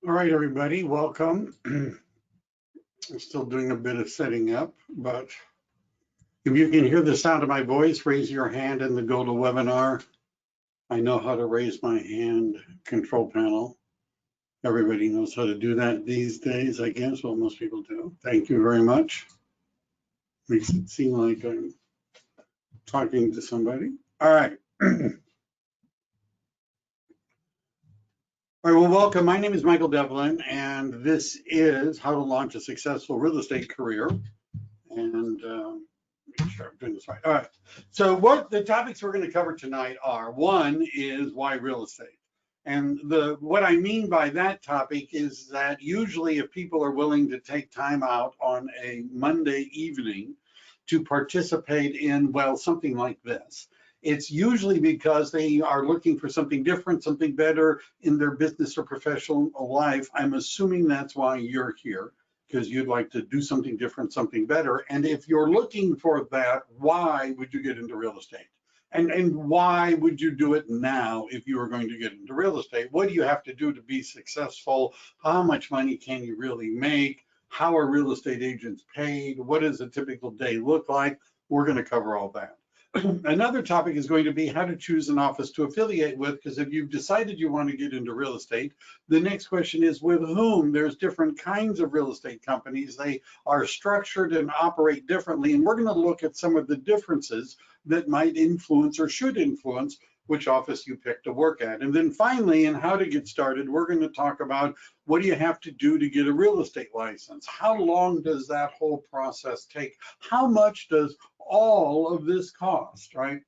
All right, everybody, welcome. I'm still doing a bit of setting up, but if you can hear the sound of my voice, raise your hand in the GoToWebinar. I know how to raise my hand control panel. Everybody knows how to do that these days, I guess. Well, most people do. Thank you very much. Makes it seem like I'm talking to somebody. All right. All right, well, welcome. My name is Michael Devlin, and this is How to Launch a Successful Real Estate Career. And make sure I'm doing this right. All right. So what the topics we're going to cover tonight are, one is why real estate. And what I mean by that topic is that usually if people are willing to take time out on a Monday evening to participate in, well, something like this, it's usually because they are looking for something different, something better in their business or professional life. I'm assuming that's why you're here, because you'd like to do something different, something better. And if you're looking for that, why would you get into real estate? And why would you do it now if you were going to get into real estate? What do you have to do to be successful? How much money can you really make? How are real estate agents paid? What does a typical day look like? We're going to cover all that. Another topic is going to be how to choose an office to affiliate with, because if you've decided you want to get into real estate, the next question is with whom. There's different kinds of real estate companies. They are structured and operate differently, and we're going to look at some of the differences that might influence or should influence which office you pick to work at. And then finally, in how to get started, we're going to talk about what do you have to do to get a real estate license? How long does that whole process take? How much does all of this cost, right?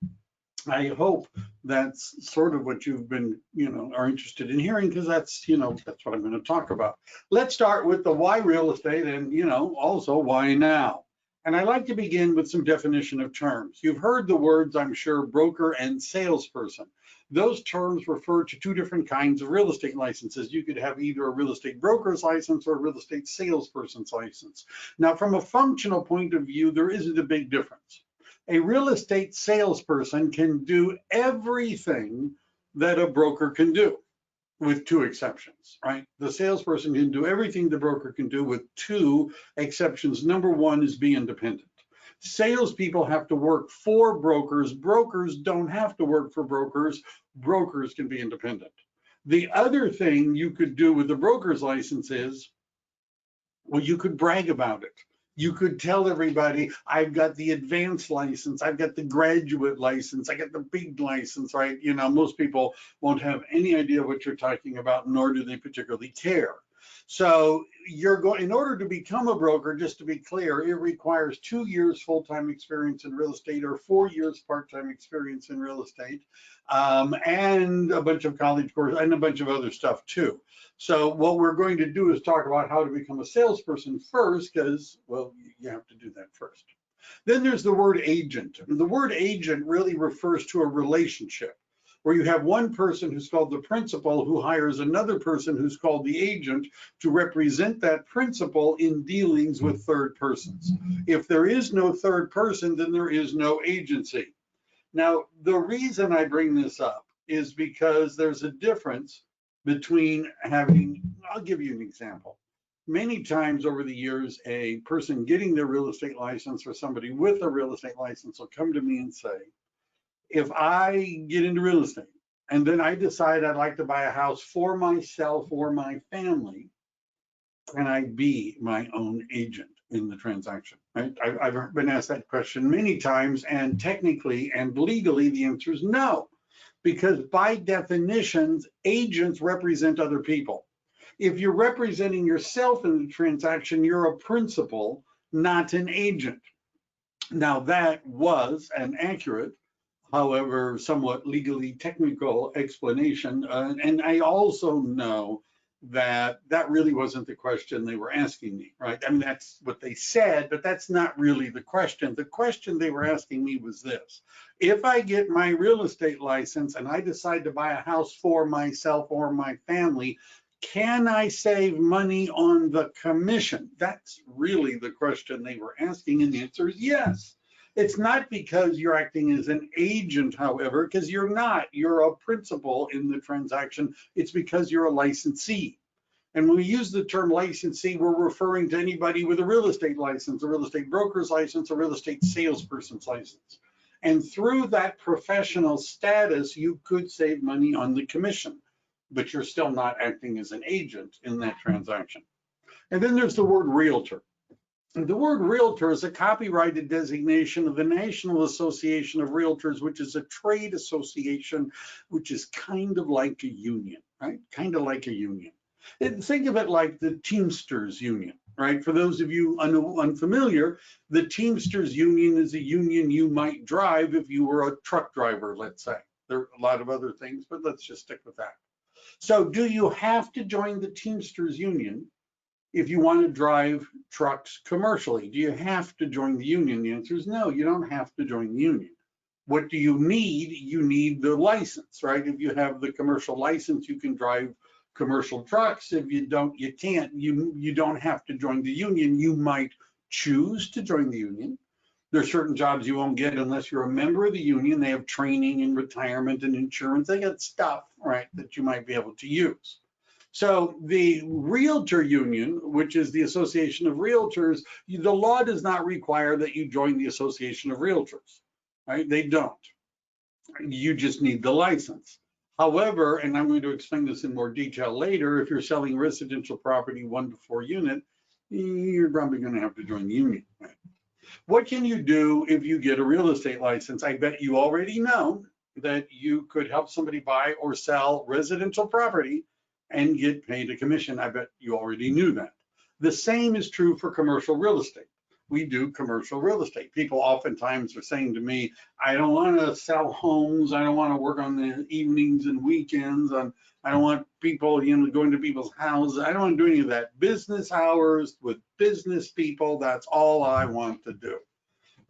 I hope that's sort of what you've been, are interested in hearing, because that's what I'm going to talk about. Let's start with the why real estate and, also why now. And I like to begin with some definition of terms. You've heard the words, I'm sure, broker and salesperson. Those terms refer to two different kinds of real estate licenses. You could have either a real estate broker's license or a real estate salesperson's license. Now, from a functional point of view, there isn't a big difference. A real estate salesperson can do everything that a broker can do, with two exceptions, right? The salesperson can do everything the broker can do with two exceptions. Number one is be independent. Salespeople have to work for brokers. Brokers don't have to work for brokers. Brokers can be independent. The other thing you could do with the broker's license is, well, you could brag about it. You could tell everybody, I've got the advanced license, I've got the graduate license, I got the big license, right? Most people won't have any idea what you're talking about, nor do they particularly care. So in order to become a broker, just to be clear, it requires 2 years full-time experience in real estate or 4 years part-time experience in real estate, and a bunch of college courses and a bunch of other stuff too. So what we're going to do is talk about how to become a salesperson first, because, well, you have to do that first. Then there's the word agent. The word agent really refers to a relationship where you have one person who's called the principal who hires another person who's called the agent to represent that principal in dealings with third persons. If there is no third person, then there is no agency. Now, the reason I bring this up is because there's a difference between I'll give you an example. Many times over the years, a person getting their real estate license or somebody with a real estate license will come to me and say, if I get into real estate and then I decide I'd like to buy a house for myself or my family, can I be my own agent in the transaction? Right? I've been asked that question many times, and technically and legally, the answer is no. Because by definition, agents represent other people. If you're representing yourself in the transaction, you're a principal, not an agent. Now, that was an accurate, however, somewhat legally technical explanation. And I also know that really wasn't the question they were asking me, right? I mean, that's what they said, but that's not really the question. The question they were asking me was this: if I get my real estate license and I decide to buy a house for myself or my family, can I save money on the commission? That's really the question they were asking, and the answer is yes. It's not because you're acting as an agent, however, because you're not. You're a principal in the transaction. It's because you're a licensee. And when we use the term licensee, we're referring to anybody with a real estate license, a real estate broker's license, a real estate salesperson's license. And through that professional status, you could save money on the commission, but you're still not acting as an agent in that transaction. And then there's the word realtor. The word realtor is a copyrighted designation of the National Association of Realtors, which is a trade association, which is kind of like a union, right? Kind of like a union. And think of it like the Teamsters Union, right? For those of you unfamiliar, the Teamsters Union is a union you might drive if you were a truck driver, let's say. There are a lot of other things, but let's just stick with that. So do you have to join the Teamsters Union if you want to drive trucks commercially? Do you have to join the union? The answer is no, you don't have to join the union. What do you need? You need the license, right? If you have the commercial license, you can drive commercial trucks. If you don't, you can't. You don't have to join the union. You might choose to join the union. There are certain jobs you won't get unless you're a member of the union. They have training and retirement and insurance. They got stuff, right, that you might be able to use. So the Realtor Union, which is the Association of Realtors, the law does not require that you join the Association of Realtors, right? They don't. You just need the license. However, and I'm going to explain this in more detail later, if you're selling residential property 1 to 4 unit, you're probably going to have to join the union, right? What can you do if you get a real estate license? I bet you already know that you could help somebody buy or sell residential property and get paid a commission. I bet you already knew that. The same is true for commercial real estate. We do commercial real estate. People oftentimes are saying to me, I don't want to sell homes. I don't want to work on the evenings and weekends. I don't want people, going to people's houses. I don't want to do any of that. Business hours with business people, that's all I want to do,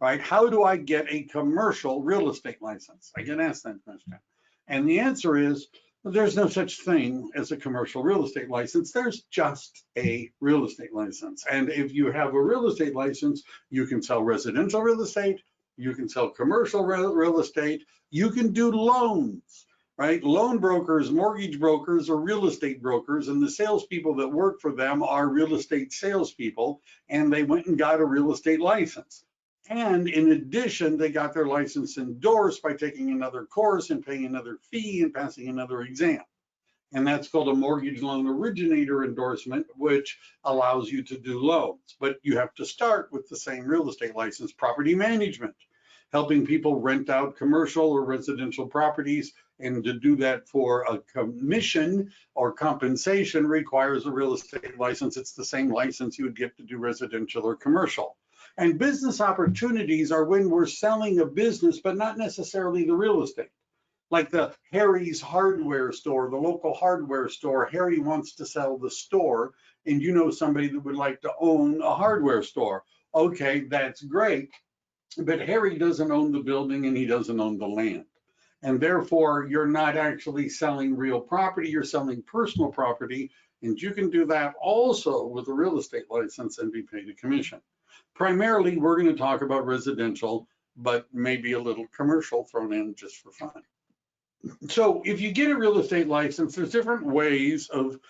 right? How do I get a commercial real estate license? I get asked that question. And the answer is, there's no such thing as a commercial real estate license. There's just a real estate license. And if you have a real estate license, you can sell residential real estate, you can sell commercial real estate, you can do loans, right? Loan brokers, mortgage brokers, or real estate brokers, and the salespeople that work for them are real estate salespeople, and they went and got a real estate license. And in addition, they got their license endorsed by taking another course and paying another fee and passing another exam. And that's called a mortgage loan originator endorsement, which allows you to do loans. But you have to start with the same real estate license. Property management, helping people rent out commercial or residential properties. And to do that for a commission or compensation requires a real estate license. It's the same license you would get to do residential or commercial. And business opportunities are when we're selling a business, but not necessarily the real estate. Like the Harry's hardware store, the local hardware store. Harry wants to sell the store, and you know somebody that would like to own a hardware store. Okay, that's great, but Harry doesn't own the building and he doesn't own the land. And therefore, you're not actually selling real property, you're selling personal property, and you can do that also with a real estate license and be paid a commission. Primarily, we're going to talk about residential, but maybe a little commercial thrown in just for fun. So if you get a real estate license, there's different ways of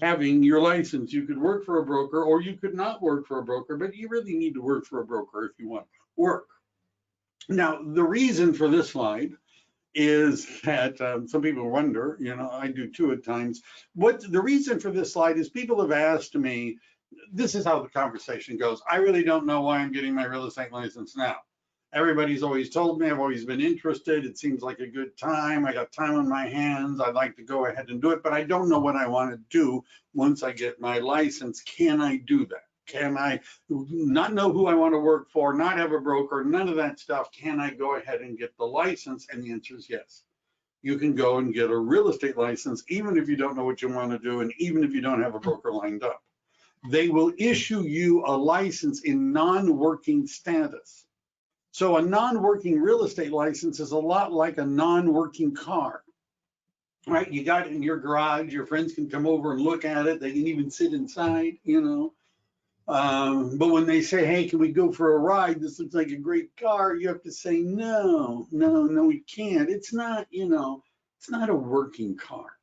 having your license. You could work for a broker or you could not work for a broker, but you really need to work for a broker if you want to work. Now, the reason for this slide is that some people wonder, I do too at times. The reason for this slide is people have asked me, this is how the conversation goes. I really don't know why I'm getting my real estate license now. Everybody's always told me, I've always been interested. It seems like a good time. I got time on my hands. I'd like to go ahead and do it, but I don't know what I want to do once I get my license. Can I do that? Can I not know who I want to work for, not have a broker, none of that stuff? Can I go ahead and get the license? And the answer is yes. You can go and get a real estate license, even if you don't know what you want to do, and even if you don't have a broker lined up. They will issue you a license in non-working status. So a non-working real estate license is a lot like a non-working car, right? You got it in your garage, your friends can come over and look at it. They can even sit inside, But when they say, hey, can we go for a ride? This looks like a great car. You have to say, no, we can't. It's not, it's not a working car.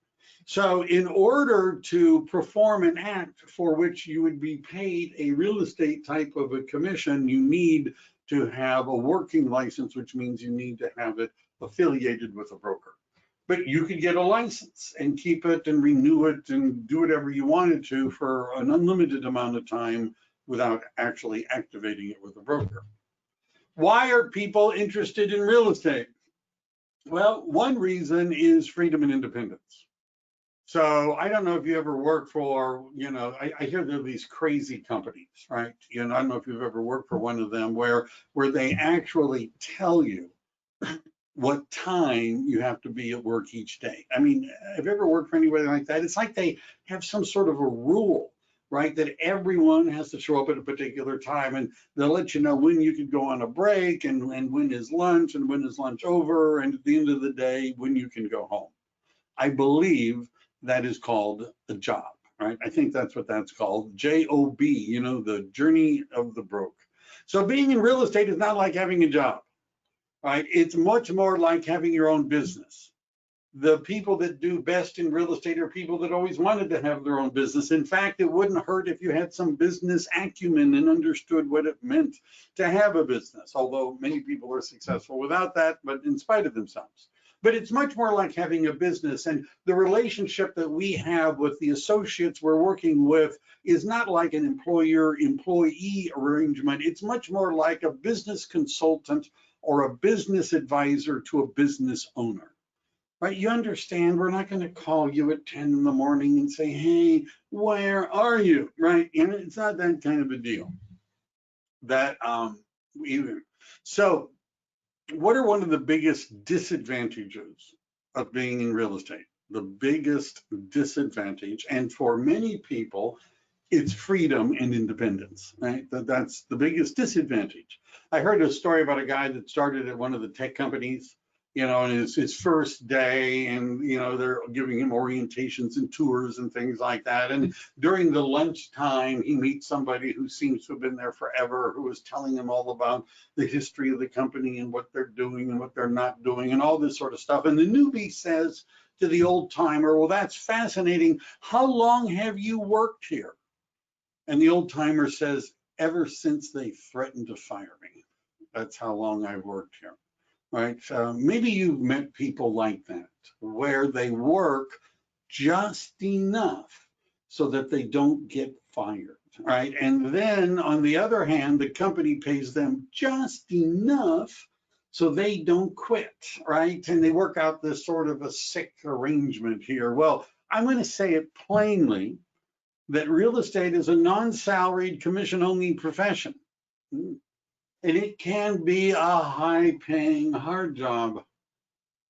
So in order to perform an act for which you would be paid a real estate type of a commission, you need to have a working license, which means you need to have it affiliated with a broker. But you could get a license and keep it and renew it and do whatever you wanted to for an unlimited amount of time without actually activating it with a broker. Why are people interested in real estate? Well, one reason is freedom and independence. So I don't know if you ever worked for, I hear there are these crazy companies, right? I don't know if you've ever worked for one of them where they actually tell you what time you have to be at work each day. I mean, have you ever worked for anybody like that? It's like they have some sort of a rule, right? That everyone has to show up at a particular time, and they'll let you know when you can go on a break and when is lunch and when is lunch over, and at the end of the day, when you can go home. I believe that is called a job, right? I think that's what that's called, JOB, the journey of the broke. So being in real estate is not like having a job, right? It's much more like having your own business. The people that do best in real estate are people that always wanted to have their own business. In fact, it wouldn't hurt if you had some business acumen and understood what it meant to have a business, although many people are successful without that, but in spite of themselves. But it's much more like having a business, and the relationship that we have with the associates we're working with is not like an employer-employee arrangement. It's much more like a business consultant or a business advisor to a business owner. Right, you understand, we're not going to call you at 10 in the morning and say, hey, where are you? Right, and it's not that kind of a deal. So what are one of the biggest disadvantages of being in real estate? The biggest disadvantage, and for many people, it's freedom and independence, right? That's the biggest disadvantage. I heard a story about a guy that started at one of the tech companies, and it's his first day, and they're giving him orientations and tours and things like that. And during the lunchtime, he meets somebody who seems to have been there forever, who is telling him all about the history of the company and what they're doing and what they're not doing and all this sort of stuff. And the newbie says to the old timer, well, that's fascinating. How long have you worked here? And the old timer says, ever since they threatened to fire me. That's how long I've worked here. Right? Maybe you've met people like that, where they work just enough so that they don't get fired, right? And then on the other hand, the company pays them just enough so they don't quit, right? And they work out this sort of a sick arrangement here. Well, I'm going to say it plainly that real estate is a non-salaried, commission-only profession. And it can be a high-paying, hard job,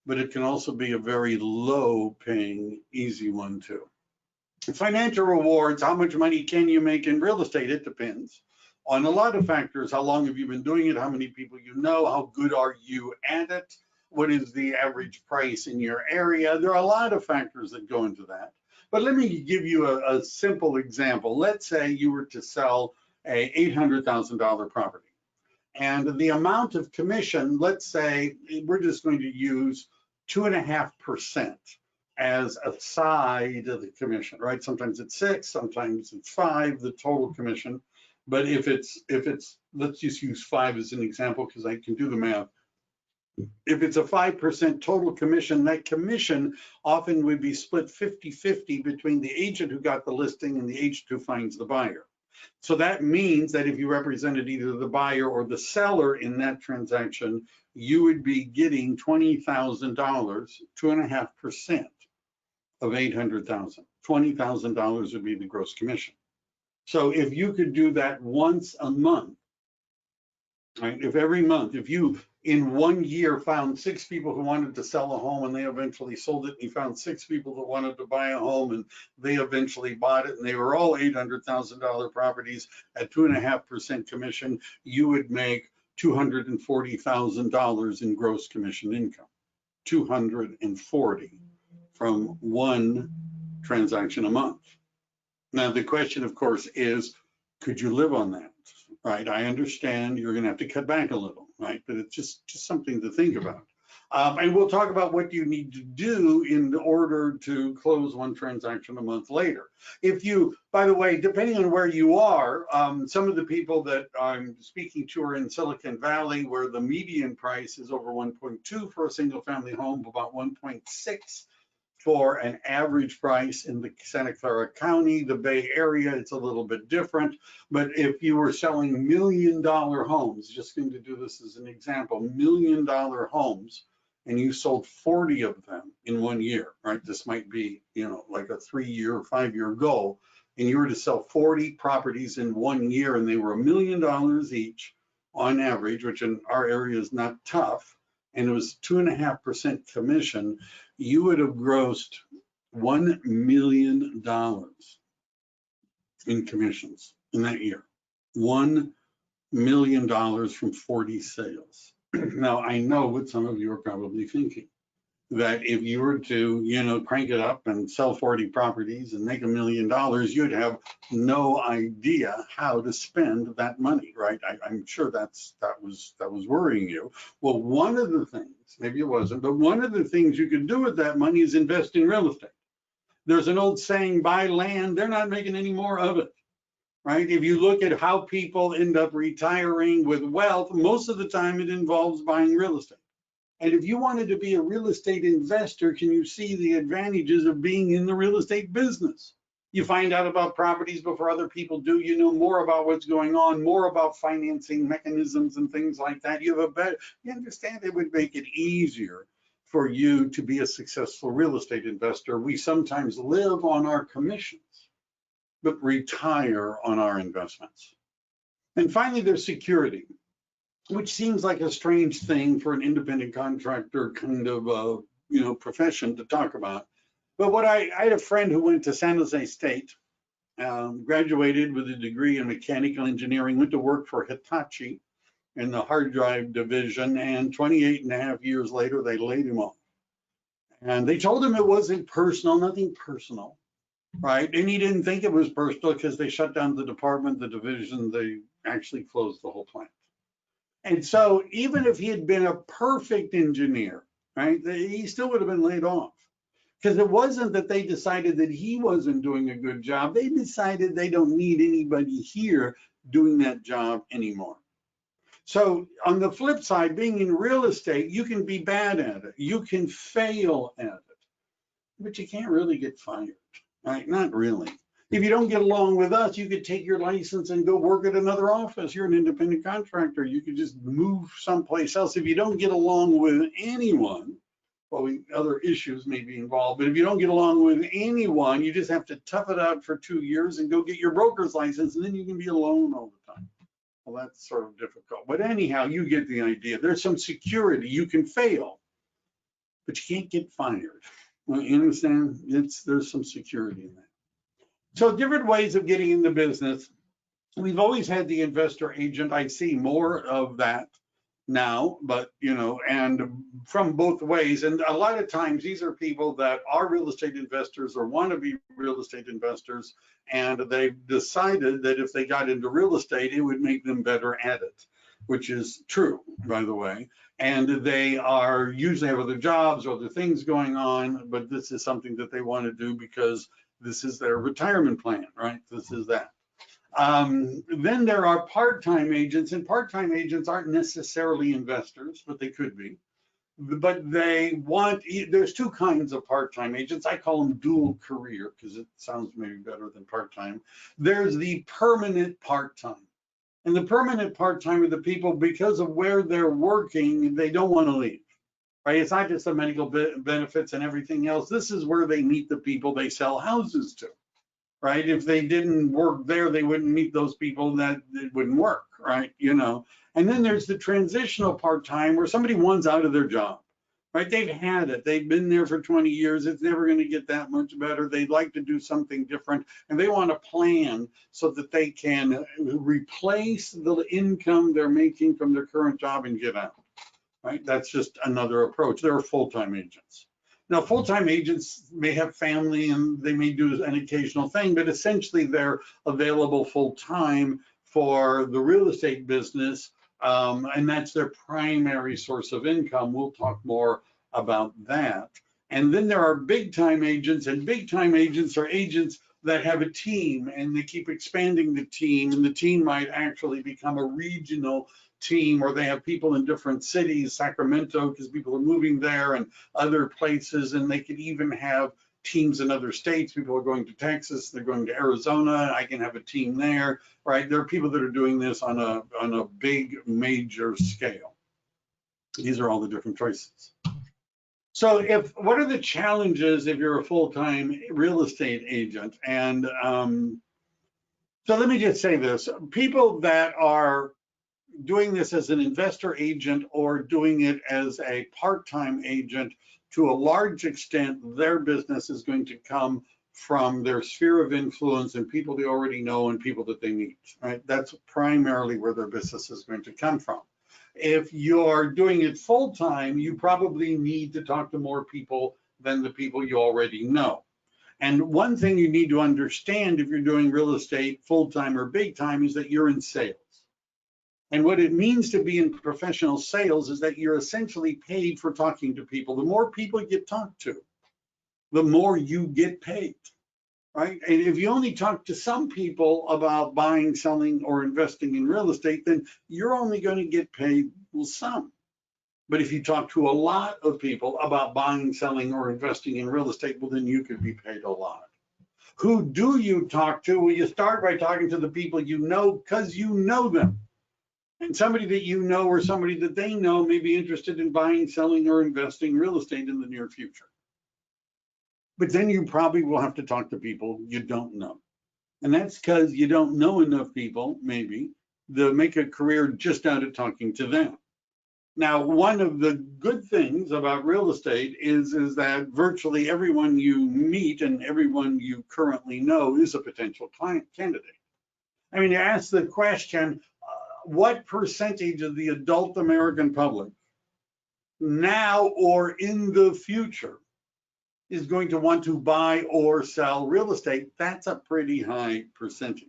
but it can also be a very low-paying, easy one too. Financial rewards, how much money can you make in real estate? It depends on a lot of factors. How long have you been doing it? How many people you know? How good are you at it? What is the average price in your area? There are a lot of factors that go into that. But let me give you a simple example. Let's say you were to sell a $800,000 property. And the amount of commission, let's say we're just going to use 2.5% as a side of the commission, right? Sometimes it's 6, sometimes it's 5, the total commission. But if it's, let's just use 5 as an example because I can do the math. If it's a 5% total commission, that commission often would be split 50-50 between the agent who got the listing and the agent who finds the buyer. So that means that if you represented either the buyer or the seller in that transaction, you would be getting $20,000, 2.5% of $800,000. $20,000 would be the gross commission. So if you could do that once a month, right? If every month, if you in 1 year found 6 people who wanted to sell a home and they eventually sold it, and you found 6 people that wanted to buy a home and they eventually bought it, and they were all $800,000 properties at 2.5% commission, you would make $240,000 in gross commission income. 240 from one transaction a month. Now the question, of course, is, could you live on that? Right, I understand you're going to have to cut back a little, right? But it's just something to think about. And we'll talk about what you need to do in order to close one transaction a month later. If you, by the way, depending on where you are, some of the people that I'm speaking to are in Silicon Valley, where the median price is over 1.2 for a single family home, about 1.6 for an average price in the Santa Clara County. The Bay Area, it's a little bit different. But if you were selling $1 million homes, just going to do this as an example, $1 million homes, and you sold 40 of them in 1 year, right? This might be, like a 3-year or 5-year goal, and you were to sell 40 properties in 1 year, and they were $1 million each on average, which in our area is not tough, and it was 2.5% commission, you would have grossed $1 million in commissions in that year. $1 million from 40 sales. Now, I know what some of you are probably thinking, that if you were to, crank it up and sell 40 properties and make $1 million, you'd have no idea how to spend that money, right? I'm sure that was worrying you. Well, one of the things, maybe it wasn't, but one of the things you could do with that money is invest in real estate. There's an old saying, buy land, they're not making any more of it. Right? If you look at how people end up retiring with wealth, most of the time it involves buying real estate. And if you wanted to be a real estate investor, can you see the advantages of being in the real estate business? You find out about properties before other people do. You know more about what's going on, more about financing mechanisms and things like that. You understand it would make it easier for you to be a successful real estate investor. We sometimes live on our commissions, but retire on our investments. And finally, there's security, which seems like a strange thing for an independent contractor kind of profession to talk about. But I had a friend who went to San Jose State, graduated with a degree in mechanical engineering, went to work for Hitachi in the hard drive division, and 28.5 years later, they laid him off. And they told him it wasn't personal, nothing personal. Right, and he didn't think it was personal because they shut down the department, the division, they actually closed the whole plant. And so even if he had been a perfect engineer, right, he still would have been laid off. Because it wasn't that they decided that he wasn't doing a good job, they decided they don't need anybody here doing that job anymore. So on the flip side, being in real estate, you can be bad at it, you can fail at it, but you can't really get fired. Right? Not really. If you don't get along with us, you could take your license and go work at another office. You're an independent contractor. You could just move someplace else. If you don't get along with anyone, well, other issues may be involved, but if you don't get along with anyone, you just have to tough it out for 2 years and go get your broker's license, and then you can be alone all the time. Well, that's sort of difficult. But anyhow, you get the idea. There's some security. You can fail, but you can't get fired. Well, you understand? There's some security in that. So different ways of getting in the business. We've always had the investor agent. I see more of that now, but and from both ways. And a lot of times these are people that are real estate investors or want to be real estate investors, and they've decided that if they got into real estate, it would make them better at it, which is true, by the way. And they are usually have other jobs or other things going on, but this is something that they want to do because this is their retirement plan, right? This is that. Then there are part-time agents, and part-time agents aren't necessarily investors, but they could be. But there's two kinds of part-time agents. I call them dual career because it sounds maybe better than part-time. There's the permanent part-time. And the permanent part-time are the people, because of where they're working, they don't want to leave, right? It's not just the medical benefits and everything else. This is where they meet the people they sell houses to, right? If they didn't work there, they wouldn't meet those people, that it wouldn't work, right? And then there's the transitional part-time where somebody wants out of their job, right? They've had it. They've been there for 20 years. It's never going to get that much better. They'd like to do something different, and they want to plan so that they can replace the income they're making from their current job and get out, right? That's just another approach. There are full-time agents. Now, full-time agents may have family and they may do an occasional thing, but essentially they're available full-time for the real estate business and that's their primary source of income. We'll talk more about that. And then there are big time agents, and big time agents are agents that have a team and they keep expanding the team, and the team might actually become a regional team, or they have people in different cities, Sacramento, because people are moving there, and other places, and they could even have teams in other states. People are going to Texas, they're going to Arizona, I can have a team there, right? There are people that are doing this on a big major scale. These are all the different choices. So what are the challenges if you're a full-time real estate agent? And so let me just say this. People that are doing this as an investor agent or doing it as a part-time agent, to a large extent, their business is going to come from their sphere of influence and people they already know and people that they meet, right? That's primarily where their business is going to come from. If you're doing it full-time, you probably need to talk to more people than the people you already know. And one thing you need to understand if you're doing real estate full-time or big-time is that you're in sales. And what it means to be in professional sales is that you're essentially paid for talking to people. The more people you talk to, the more you get paid, right? And if you only talk to some people about buying, selling, or investing in real estate, then you're only going to get paid some. But if you talk to a lot of people about buying, selling, or investing in real estate, well, then you could be paid a lot. Who do you talk to? Well, you start by talking to the people you know because you know them. And somebody that you know or somebody that they know may be interested in buying, selling, or investing in real estate in the near future. But then you probably will have to talk to people you don't know. And that's because you don't know enough people, maybe, to make a career just out of talking to them. Now, one of the good things about real estate is that virtually everyone you meet and everyone you currently know is a potential client candidate. I mean, you ask the question, what percentage of the adult American public now or in the future is going to want to buy or sell real estate? That's a pretty high percentage.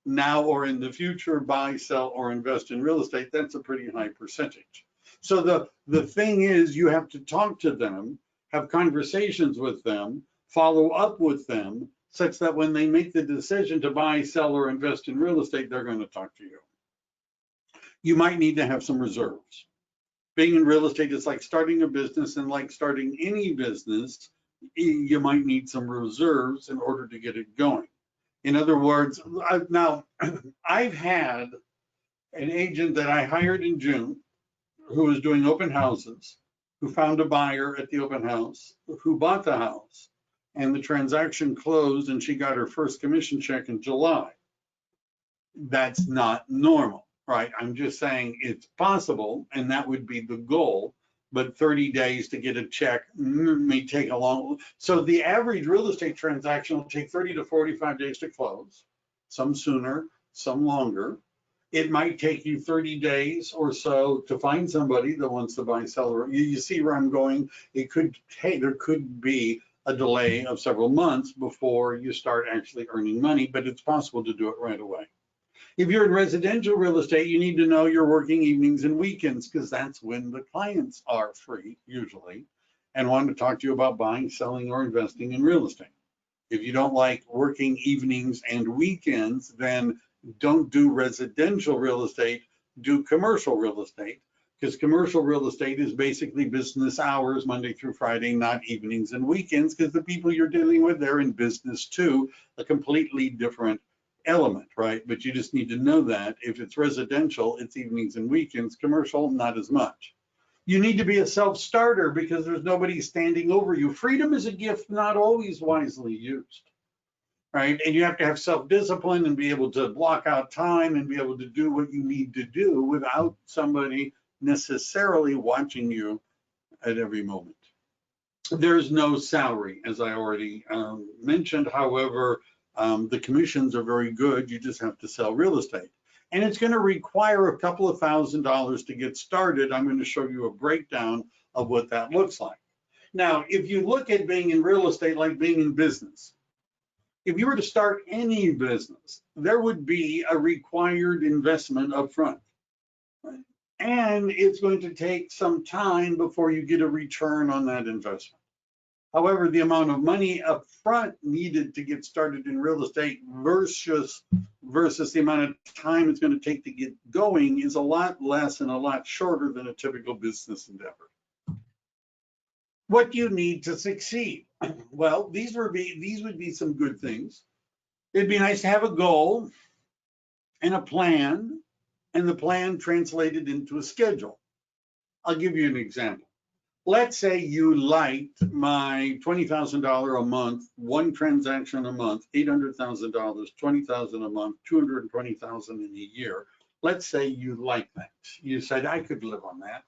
Now or in the future, buy, sell, or invest in real estate, that's a pretty high percentage. So the thing is, you have to talk to them, have conversations with them, follow up with them, such that when they make the decision to buy, sell, or invest in real estate, they're going to talk to you. You might need to have some reserves. Being in real estate is like starting a business, and like starting any business, you might need some reserves in order to get it going. In other words, I've had an agent that I hired in June who was doing open houses, who found a buyer at the open house, who bought the house, and the transaction closed, and she got her first commission check in July. That's not normal. Right, I'm just saying it's possible, and that would be the goal, but 30 days to get a check may take a long. So the average real estate transaction will take 30 to 45 days to close, some sooner, some longer. It might take you 30 days or so to find somebody that wants to buy, sell. You see where I'm going? It could take, there could be a delay of several months before you start actually earning money, but it's possible to do it right away. If you're in residential real estate, you need to know you're working evenings and weekends, because that's when the clients are free, usually, and want to talk to you about buying, selling, or investing in real estate. If you don't like working evenings and weekends, then don't do residential real estate, do commercial real estate, because commercial real estate is basically business hours, Monday through Friday, not evenings and weekends, because the people you're dealing with, they're in business too, a completely different element, right? But you just need to know that if it's residential, it's evenings and weekends. Commercial, not as much. You need to be a self-starter because there's nobody standing over you. Freedom is a gift not always wisely used, right? And you have to have self-discipline and be able to block out time and be able to do what you need to do without somebody necessarily watching you at every moment. There's no salary, as I already mentioned. However, the commissions are very good. You just have to sell real estate. And it's going to require a couple of $1,000s to get started. I'm going to show you a breakdown of what that looks like. Now, if you look at being in real estate like being in business, if you were to start any business, there would be a required investment up front. Right? and it's going to take some time before you get a return on that investment. However, the amount of money up front needed to get started in real estate versus the amount of time it's going to take to get going is a lot less and a lot shorter than a typical business endeavor. What do you need to succeed? Well, these would be some good things. It'd be nice to have a goal and a plan, and the plan translated into a schedule. I'll give you an example. Let's say you liked my $20,000 a month, one transaction a month, $800,000, $20,000 a month, $220,000 in a year. Let's say you like that. You said, I could live on that,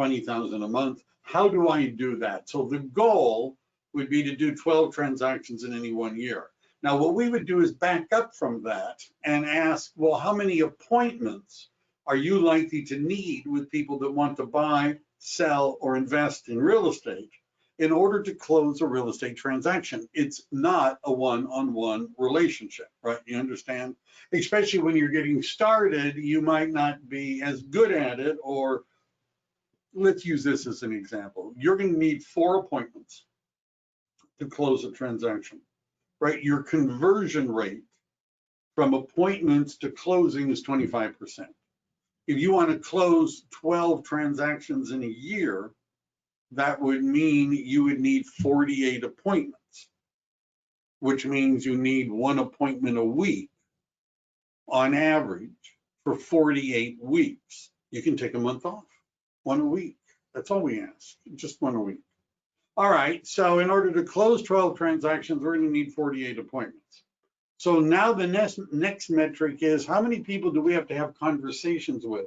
$20,000 a month. How do I do that? So the goal would be to do 12 transactions in any 1 year. Now, what we would do is back up from that and ask, well, how many appointments are you likely to need with people that want to buy, sell, or invest in real estate in order to close a real estate transaction? It's not a one-on-one relationship, right? You understand? Especially when you're getting started, you might not be as good at it, or let's use this as an example. You're going to need 4 appointments to close a transaction, right? Your conversion rate from appointments to closing is 25%. If you want to close 12 transactions in a year, that would mean you would need 48 appointments, which means you need 1 appointment a week on average for 48 weeks. You can take a month off, 1 a week. That's all we ask, just 1 a week. All right, so in order to close 12 transactions, we're going to need 48 appointments. So now the next metric is, how many people do we have to have conversations with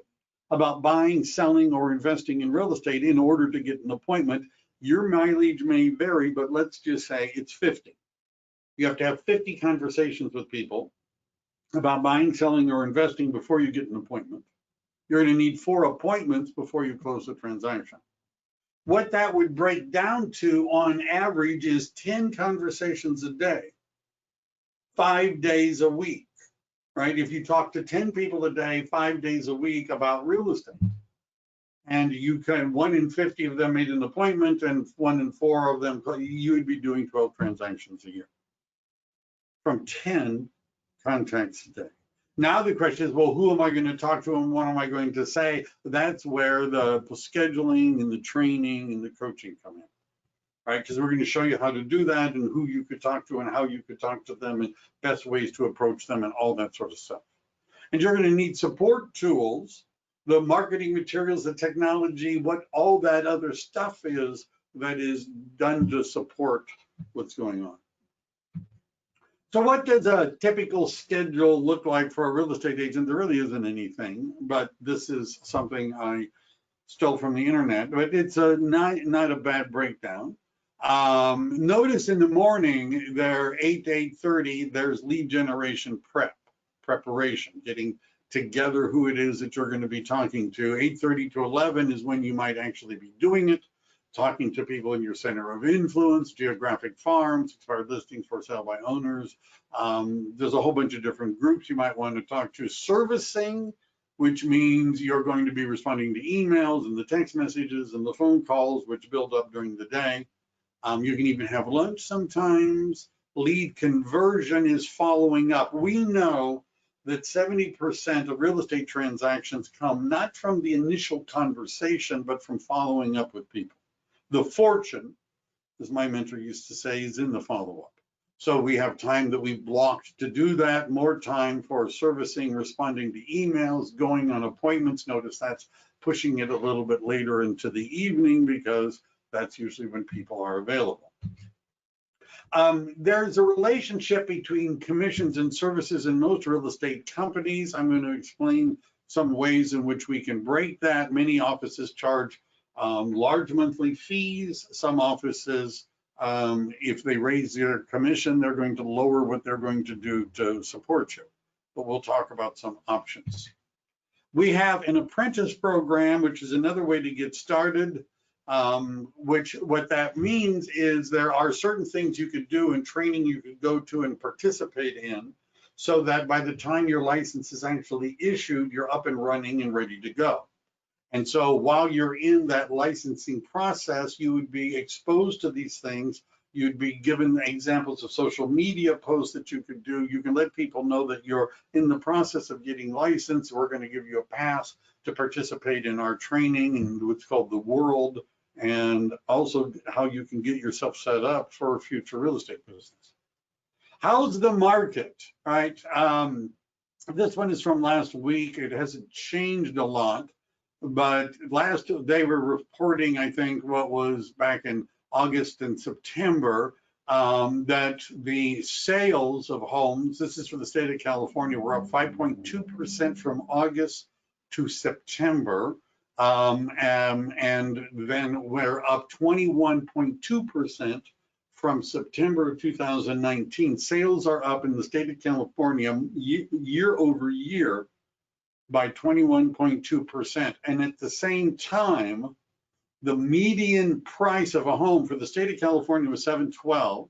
about buying, selling, or investing in real estate in order to get an appointment? Your mileage may vary, but let's just say it's 50. You have to have 50 conversations with people about buying, selling, or investing before you get an appointment. You're going to need 4 appointments before you close the transaction. What that would break down to on average is 10 conversations a day, 5 days a week, right? If you talk to 10 people a day, 5 days a week about real estate, and you can, 1 in 50 of them made an appointment and 1 in 4 of them, you would be doing 12 transactions a year from 10 contacts a day. Now the question is, well, who am I going to talk to and what am I going to say? That's where the scheduling and the training and the coaching come in, right? Because we're going to show you how to do that and who you could talk to and how you could talk to them and best ways to approach them and all that sort of stuff. And you're going to need support tools, the marketing materials, the technology, what all that other stuff is that is done to support what's going on. So what does a typical schedule look like for a real estate agent? There really isn't anything, but this is something I stole from the internet, but it's not a bad breakdown. Notice in the morning, there 8 to 8:30, there's lead generation preparation, getting together who it is that you're going to be talking to. 8:30 to 11 is when you might actually be doing it, talking to people in your center of influence, geographic farms, expired listings for sale by owners. There's a whole bunch of different groups you might want to talk to. Servicing, which means you're going to be responding to emails and the text messages and the phone calls, which build up during the day. You can even have lunch sometimes. Lead conversion is following up. We know that 70% of real estate transactions come not from the initial conversation, but from following up with people. The fortune, as my mentor used to say, is in the follow-up. So we have time that we blocked to do that, more time for servicing, responding to emails, going on appointments. Notice that's pushing it a little bit later into the evening because that's usually when people are available. There's a relationship between commissions and services in most real estate companies. I'm going to explain some ways in which we can break that. Many offices charge large monthly fees. Some offices, if they raise their commission, they're going to lower what they're going to do to support you. But we'll talk about some options. We have an apprentice program, which is another way to get started. What that means is there are certain things you could do and training you could go to and participate in so that by the time your license is actually issued, you're up and running and ready to go. And so while you're in that licensing process, you would be exposed to these things. You'd be given examples of social media posts that you could do. You can let people know that you're in the process of getting licensed. We're going to give you a pass to participate in our training and what's called the World, and also how you can get yourself set up for future real estate business. How's the market, right? This one is from last week. It hasn't changed a lot, but last they were reporting, I think, what was back in August and September, that the sales of homes, this is for the state of California, were up 5.2% from August to September. And then we're up 21.2% from September of 2019. Sales are up in the state of California year over year by 21.2%. And at the same time, the median price of a home for the state of California was $712.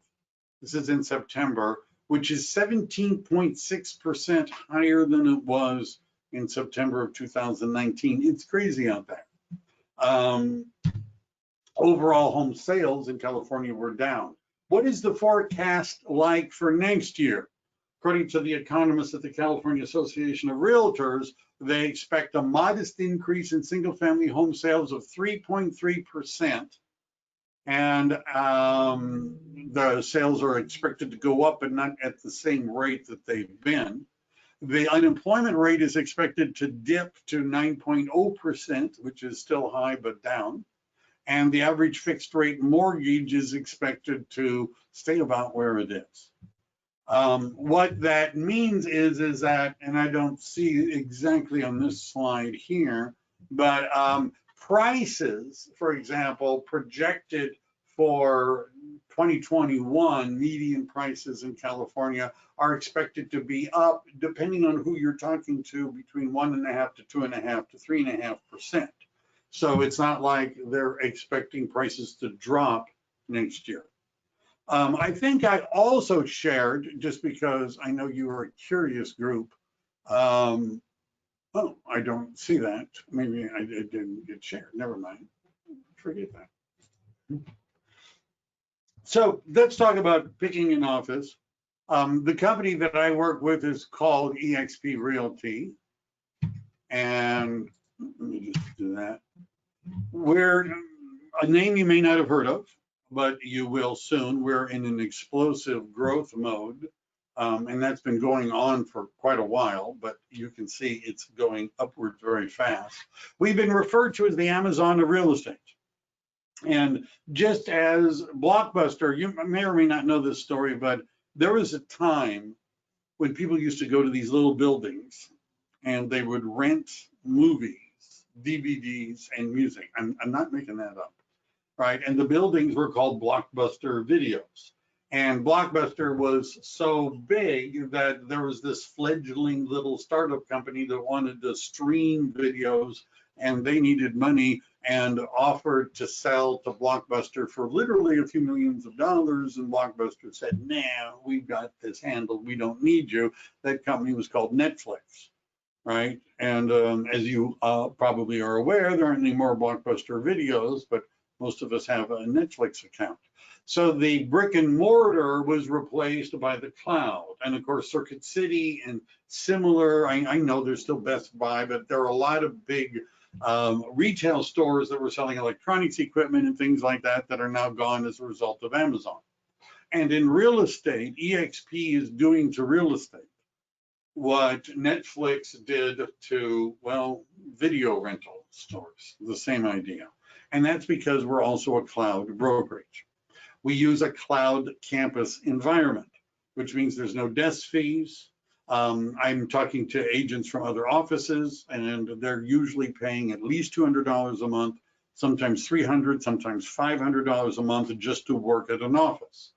This is in September, which is 17.6% higher than it was in September of 2019. It's crazy out there. Overall home sales in California were down. What is the forecast like for next year? According to the economists at the California Association of Realtors, they expect a modest increase in single-family home sales of 3.3%. And the sales are expected to go up, but not at the same rate that they've been. The unemployment rate is expected to dip to 9.0%, which is still high, but down. And the average fixed rate mortgage is expected to stay about where it is. What that means is that, and I don't see exactly on this slide here, but prices, for example, projected for 2021, median prices in California are expected to be up, depending on who you're talking to, between 1.5 to 2.5 to 3.5%. So it's not like they're expecting prices to drop next year. I think I also shared, just because I know you are a curious group. Oh, I don't see that. Maybe it didn't get shared. Never mind. Forget that. So let's talk about picking an office. The company that I work with is called eXp Realty. And let me just do that. We're a name you may not have heard of, but you will soon. We're in an explosive growth mode, and that's been going on for quite a while, but you can see it's going upward very fast. We've been referred to as the Amazon of real estate. And just as Blockbuster, you may or may not know this story, but there was a time when people used to go to these little buildings and they would rent movies, DVDs, and music. I'm not making that up, right? And the buildings were called Blockbuster Videos. And Blockbuster was so big that there was this fledgling little startup company that wanted to stream videos, and they needed money and offered to sell to Blockbuster for literally a few millions of dollars. And Blockbuster said, nah, we've got this handled. We don't need you. That company was called Netflix, right? And as you probably are aware, there aren't any more Blockbuster videos, but most of us have a Netflix account. So the brick and mortar was replaced by the cloud. And of course, Circuit City and similar, I know there's still Best Buy, but there are a lot of big retail stores that were selling electronics equipment and things like that that are now gone as a result of Amazon. And in real estate, eXp is doing to real estate what Netflix did to, well, video rental stores, the same idea. And that's because we're also a cloud brokerage. We use a cloud campus environment, which means there's no desk fees. I'm talking to agents from other offices, and they're usually paying at least $200 a month, sometimes $300, sometimes $500 a month just to work at an office.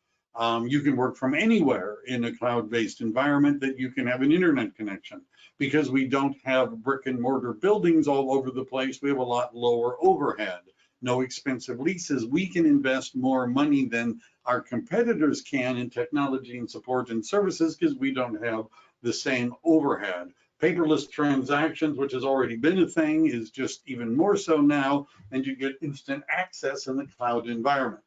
You can work from anywhere in a cloud-based environment that you can have an internet connection. Because we don't have brick and mortar buildings all over the place, we have a lot lower overhead, no expensive leases. We can invest more money than our competitors can in technology and support and services because we don't have the same overhead. Paperless transactions, which has already been a thing, is just even more so now, and you get instant access in the cloud environment.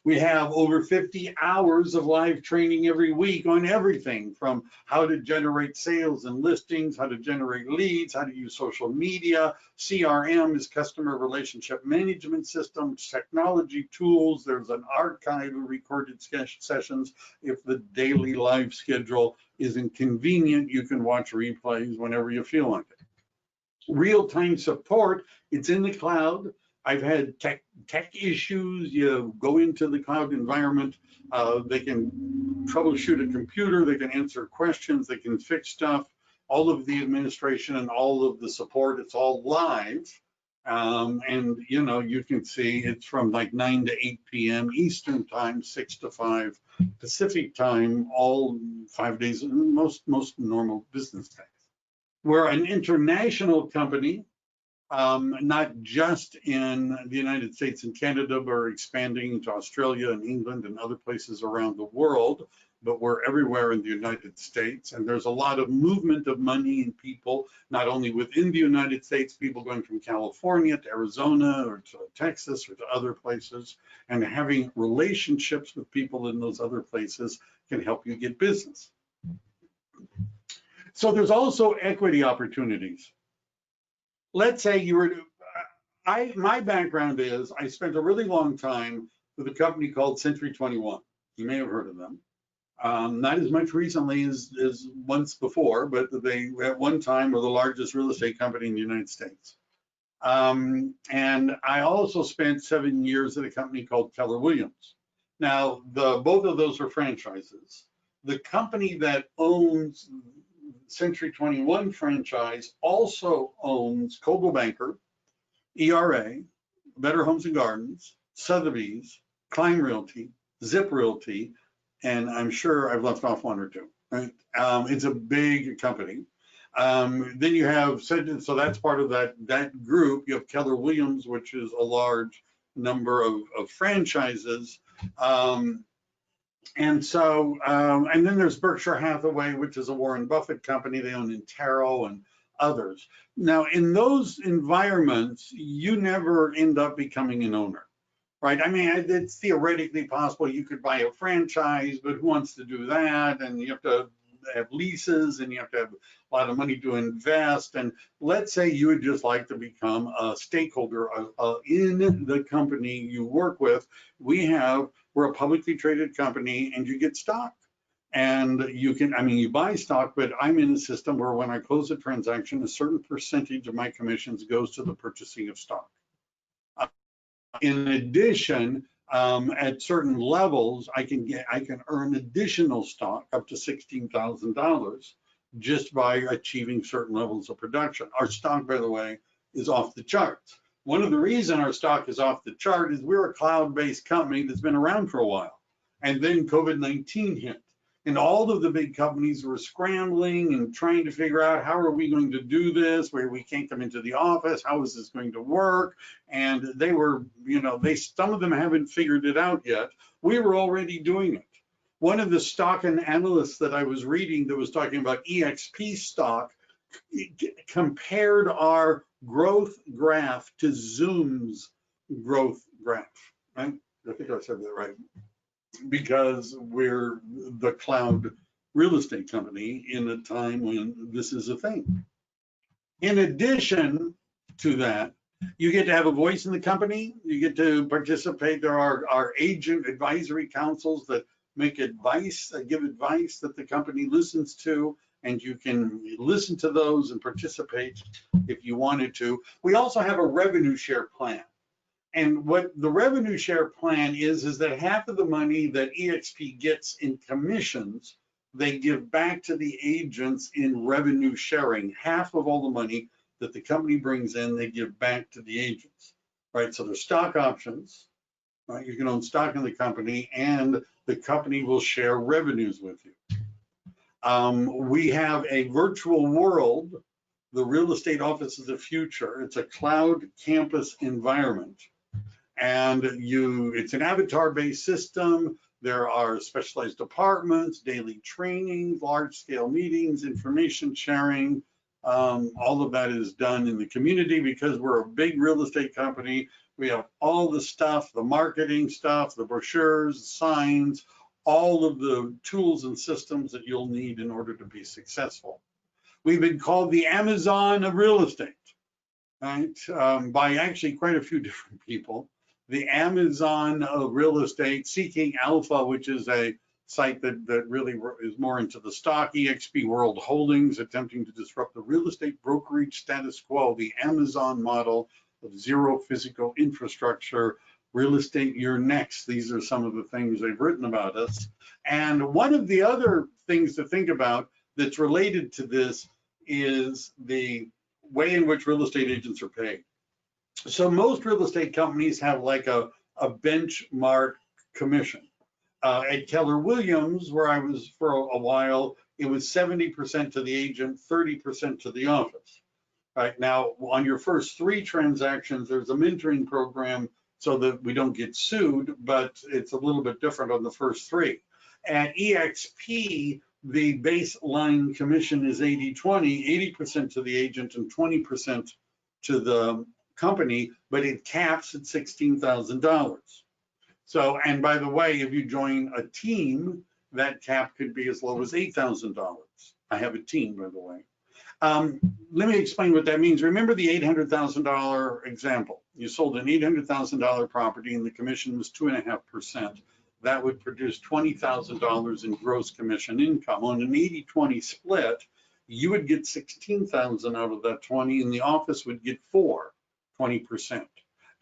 We have over 50 hours of live training every week on everything from how to generate sales and listings, how to generate leads, how to use social media. CRM is customer relationship management system, technology tools. There's an archive of recorded sessions. If the daily live schedule isn't convenient, you can watch replays whenever you feel like it. Real-time support, it's in the cloud. I've had tech issues. You go into the cloud environment, they can troubleshoot a computer, they can answer questions, they can fix stuff, all of the administration and all of the support, it's all live. And you know, you can see it's from like 9 to 8 p.m. Eastern time, 6 to 5 Pacific time, all 5 days, most normal business days. We're an international company. Not just in the United States and Canada, but we're expanding to Australia and England and other places around the world, but we're everywhere in the United States. And there's a lot of movement of money and people, not only within the United States, people going from California to Arizona or to Texas or to other places, and having relationships with people in those other places can help you get business. So there's also equity opportunities. Let's say you were, my background is I spent a really long time with a company called Century 21. You may have heard of them. Not as much recently as once before, but they at one time were the largest real estate company in the United States. And I also spent 7 years at a company called Keller Williams. Now, both of those are franchises. The company that owns Century 21 franchise also owns Coldwell Banker, ERA, Better Homes and Gardens, Sotheby's, Klein Realty, Zip Realty, and I'm sure I've left off one or two. Right? It's a big company. Then you have, so that's part of that group. You have Keller Williams, which is a large number of franchises. And so, and then there's Berkshire Hathaway, which is a Warren Buffett company. They own Intero and others. Now, in those environments, you never end up becoming an owner, right? I mean, it's theoretically possible you could buy a franchise, but who wants to do that? And you have to have leases and you have to have a lot of money to invest. And let's say you would just like to become a stakeholder in the company you work with. We're a publicly traded company and you get stock. And you can, I mean, you buy stock, but I'm in a system where when I close a transaction, a certain percentage of my commissions goes to the purchasing of stock. In addition, at certain levels, I can earn additional stock up to $16,000 just by achieving certain levels of production. Our stock, by the way, is off the charts. One of the reasons our stock is off the chart is we're a cloud-based company that's been around for a while. And then COVID-19 hit. And all of the big companies were scrambling and trying to figure out how are we going to do this, where we can't come into the office, how is this going to work? And they were, you know, some of them haven't figured it out yet. We were already doing it. One of the stock and analysts that I was reading that was talking about EXP stock compared our growth graph to Zoom's growth graph, right? I think I said that right. Because we're the cloud real estate company in a time when this is a thing. In addition to that, you get to have a voice in the company. You get to participate. There are agent advisory councils that make advice, give advice that the company listens to, and you can listen to those and participate if you wanted to. We also have a revenue share plan. And what the revenue share plan is that half of the money that EXP gets in commissions, they give back to the agents in revenue sharing. Half of all the money that the company brings in, they give back to the agents, right? So there's stock options, right? You can own stock in the company and the company will share revenues with you. We have a virtual world, the real estate office of the future. It's a cloud campus environment. And it's an avatar-based system. There are specialized departments, daily training, large-scale meetings, information sharing, All of that is done in the community because we're a big real estate company. We have all the stuff, the marketing stuff, the brochures, signs, all of the tools and systems that you'll need in order to be successful. We've been called the Amazon of real estate, right? By actually quite a few different people. The Amazon of real estate, Seeking Alpha, which is a site that really is more into the stock, EXP World Holdings, attempting to disrupt the real estate brokerage status quo, the Amazon model of zero physical infrastructure, real estate, you're next. These are some of the things they've written about us. And one of the other things to think about that's related to this is the way in which real estate agents are paid. So most real estate companies have like a benchmark commission. At Keller Williams, where I was for a while, it was 70% to the agent, 30% to the office. Right now, on your first 3 transactions, there's a mentoring program so that we don't get sued, but it's a little bit different on the first 3. At EXP, the baseline commission is 80-20, 80% to the agent and 20% to the company, but it caps at $16,000. So, and by the way, if you join a team, that cap could be as low as $8,000. I have a team, by the way. Let me explain what that means. Remember the $800,000 example. You sold an $800,000 property and the commission was 2.5%. That would produce $20,000 in gross commission income. On an 80-20 split, you would get $16,000 out of that 20 and the office would get 20%.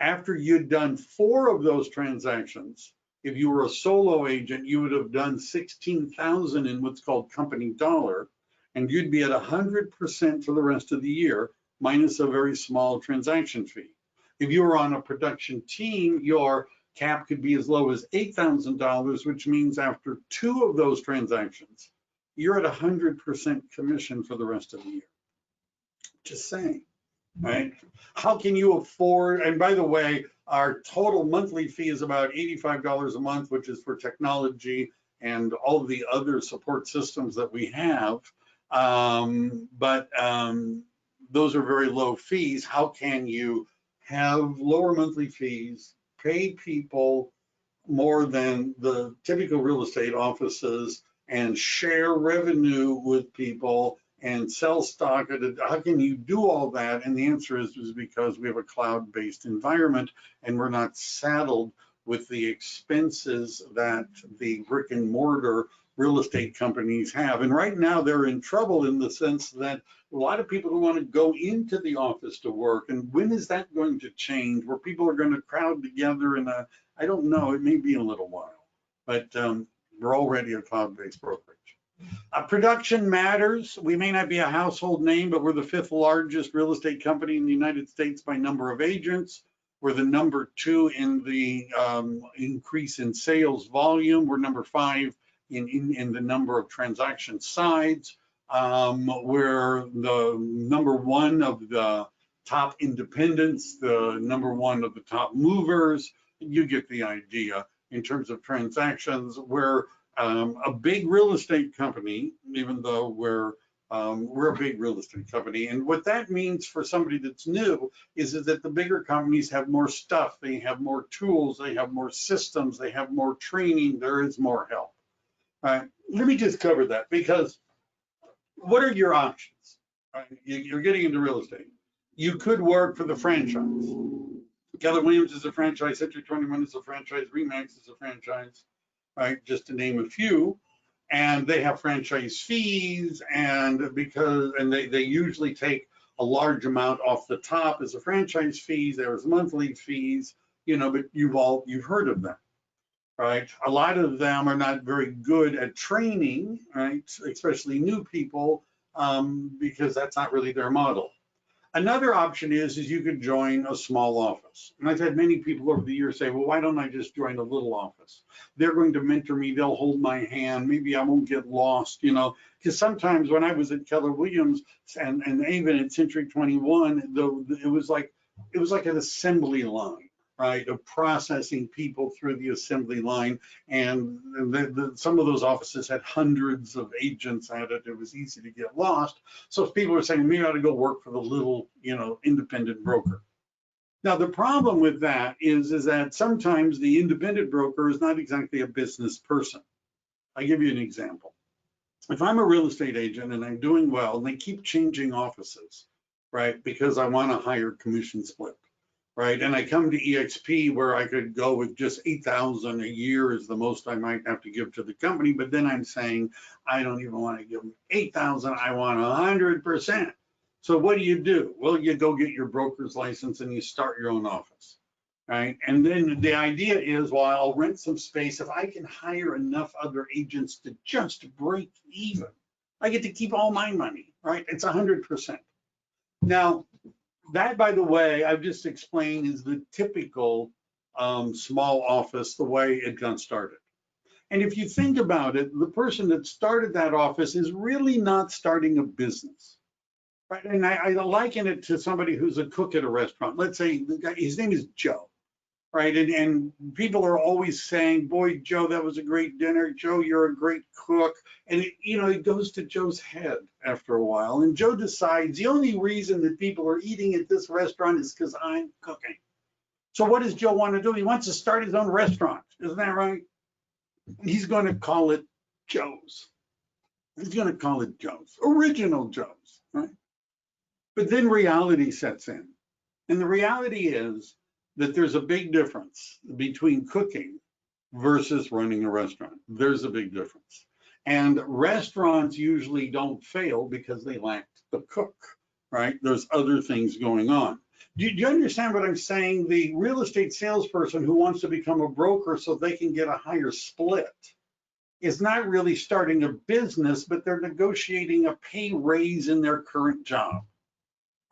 After you'd done 4 of those transactions, if you were a solo agent, you would have done $16,000 in what's called company dollar, and you'd be at 100% for the rest of the year, minus a very small transaction fee. If you were on a production team, your cap could be as low as $8,000, which means after 2 of those transactions, you're at 100% commission for the rest of the year. Just saying. Right? How can you afford, and by the way, our total monthly fee is about $85 a month, which is for technology and all the other support systems that we have. Those are very low fees. How can you have lower monthly fees, pay people more than the typical real estate offices, and share revenue with people and sell stock? How can you do all that? And the answer is because we have a cloud-based environment and we're not saddled with the expenses that the brick and mortar real estate companies have. And right now they're in trouble in the sense that a lot of people don't want to go into the office to work. And when is that going to change, where people are going to crowd together? And I don't know, it may be a little while, but we're already a cloud-based brokerage. Production matters. We may not be a household name, but we're the 5th largest real estate company in the United States by number of agents. We're the number 2 in the increase in sales volume. We're number 5 in the number of transaction sides. We're the number 1 of the top independents, the number 1 of the top movers. You get the idea. In terms of transactions, we're a big real estate company, even though we're a big real estate company. And what that means for somebody that's new is that the bigger companies have more stuff, they have more tools, they have more systems, they have more training, there is more help. All right, let me just cover that, because what are your options? Right? You're getting into real estate. You could work for the franchise. Keller Williams is a franchise, Century 21 is a franchise, RE/MAX is a franchise. Right, just to name a few, and they have franchise fees, and they usually take a large amount off the top as a franchise fees. There's monthly fees, but you've heard of them, right? A lot of them are not very good at training, right? Especially new people, because that's not really their model. Another option is you could join a small office. And I've had many people over the years say, well, why don't I just join a little office? They're going to mentor me, they'll hold my hand, maybe I won't get lost, because sometimes when I was at Keller Williams and even at Century 21, it was like an assembly line, right, of processing people through the assembly line. And some of those offices had hundreds of agents at it. It was easy to get lost. So people were saying, maybe I ought to go work for the little, independent broker. Now, the problem with that is that sometimes the independent broker is not exactly a business person. I'll give you an example. If I'm a real estate agent and I'm doing well, and they keep changing offices, right, because I want a higher commission split, right, and I come to EXP where I could go with just $8,000 a year is the most I might have to give to the company, but then I'm saying I don't even want to give them $8,000, I want 100%. So what do? Well, you go get your broker's license and you start your own office, right? And then the idea is, well, I'll rent some space. If I can hire enough other agents to just break even, I get to keep all my money, right? It's 100%. Now, that, by the way, I've just explained is the typical small office, the way it got started. And if you think about it, the person that started that office is really not starting a business. Right, and I liken it to somebody who's a cook at a restaurant. Let's say the guy, his name is Joe, right? And people are always saying, boy, Joe, that was a great dinner. Joe, you're a great cook. And it goes to Joe's head after a while. And Joe decides the only reason that people are eating at this restaurant is because I'm cooking. So what does Joe want to do? He wants to start his own restaurant. Isn't that right? He's going to call it Joe's. He's going to call it Joe's, original Joe's, right? But then reality sets in. And the reality is that there's a big difference between cooking versus running a restaurant. There's a big difference. And restaurants usually don't fail because they lack the cook, right? There's other things going on. Do you understand what I'm saying? The real estate salesperson who wants to become a broker so they can get a higher split is not really starting a business, but they're negotiating a pay raise in their current job.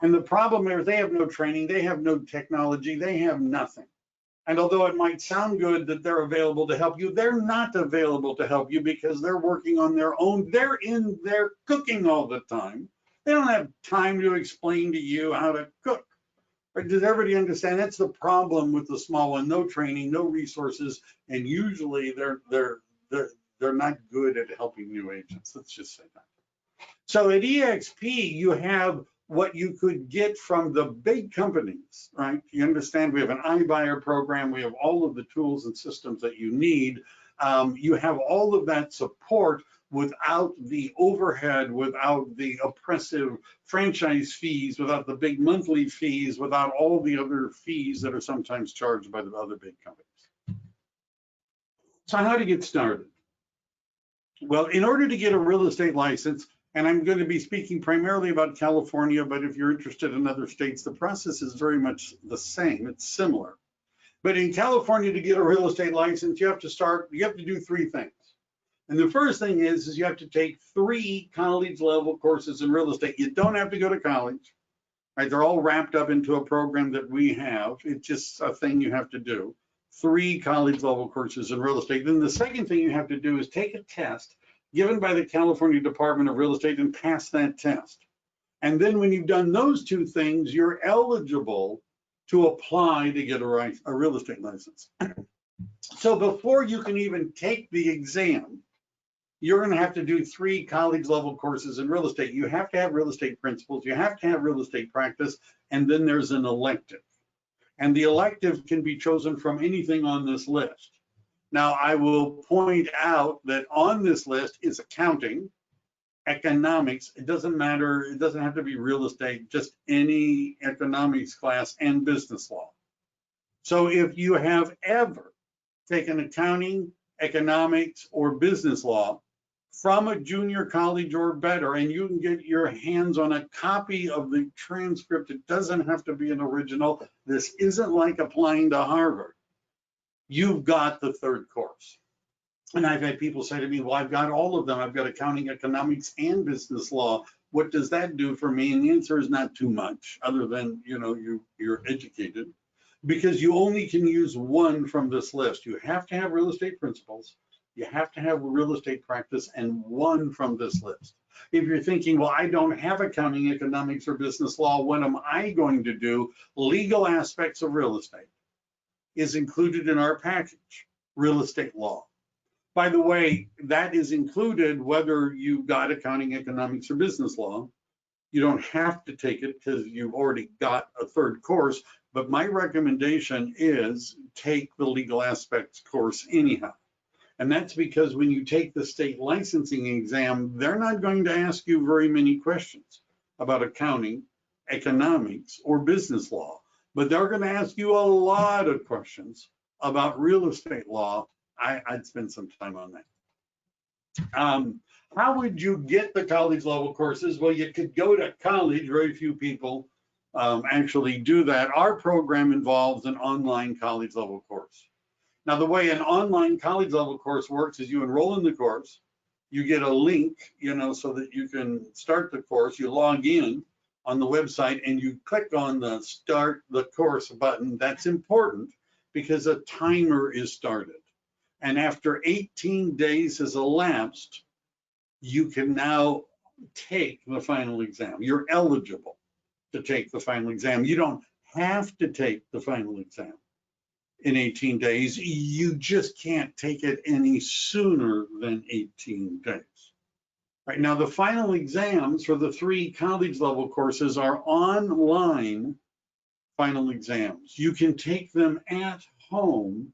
And the problem is they have no training, they have no technology, they have nothing. And although it might sound good that they're available to help you, they're not available to help you because they're working on their own. They're in there cooking all the time. They don't have time to explain to you how to cook. Does everybody understand? That's the problem with the small one, no training, no resources, and usually they're not good at helping new agents. Let's just say that. So at EXP, you have what you could get from the big companies, right? You understand we have an iBuyer program. We have all of the tools and systems that you need. You have all of that support without the overhead, without the oppressive franchise fees, without the big monthly fees, without all the other fees that are sometimes charged by the other big companies. So how to get started? Well, in order to get a real estate license, and I'm going to be speaking primarily about California, but if you're interested in other states, the process is very much the same. It's similar. But in California, to get a real estate license, you have to do three things. And the first thing is you have to take 3 college-level courses in real estate. You don't have to go to college, right? They're all wrapped up into a program that we have. It's just a thing you have to do. 3 college-level courses in real estate. Then the second thing you have to do is take a test given by the California Department of Real Estate and pass that test. And then when you've done those 2 things, you're eligible to apply to get a real estate license. So before you can even take the exam, you're going to have to do 3 college-level courses in real estate. You have to have real estate principles, you have to have real estate practice, and then there's an elective. And the elective can be chosen from anything on this list. Now, I will point out that on this list is accounting, economics. It doesn't matter. It doesn't have to be real estate, just any economics class and business law. So if you have ever taken accounting, economics, or business law from a junior college or better, and you can get your hands on a copy of the transcript, it doesn't have to be an original. This isn't like applying to Harvard. You've got the 3rd course. And I've had people say to me, well, I've got all of them. I've got accounting, economics, and business law. What does that do for me? And the answer is not too much, other than, you're educated, because you only can use 1 from this list. You have to have real estate principles. You have to have real estate practice and 1 from this list. If you're thinking, well, I don't have accounting, economics, or business law, what am I going to do? Legal aspects of real estate. is included in our package, real estate law. By the way, that is included whether you got accounting, economics, or business law. You don't have to take it because you've already got a third course, but my recommendation is take the legal aspects course anyhow. And that's because when you take the state licensing exam, they're not going to ask you very many questions about accounting, economics, or business law, but they're going to ask you a lot of questions about real estate law. I'd spend some time on that. How would you get the college level courses? Well, you could go to college. Very few people actually do that. Our program involves an online college level course. Now, the way an online college level course works is you enroll in the course, you get a link, so that you can start the course. You log in on the website and you click on the start the course button. That's important because a timer is started. And after 18 days has elapsed, you can now take the final exam. You're eligible to take the final exam. You don't have to take the final exam in 18 days. You just can't take it any sooner than 18 days. Right now, the final exams for the 3 college level courses are online final exams. You can take them at home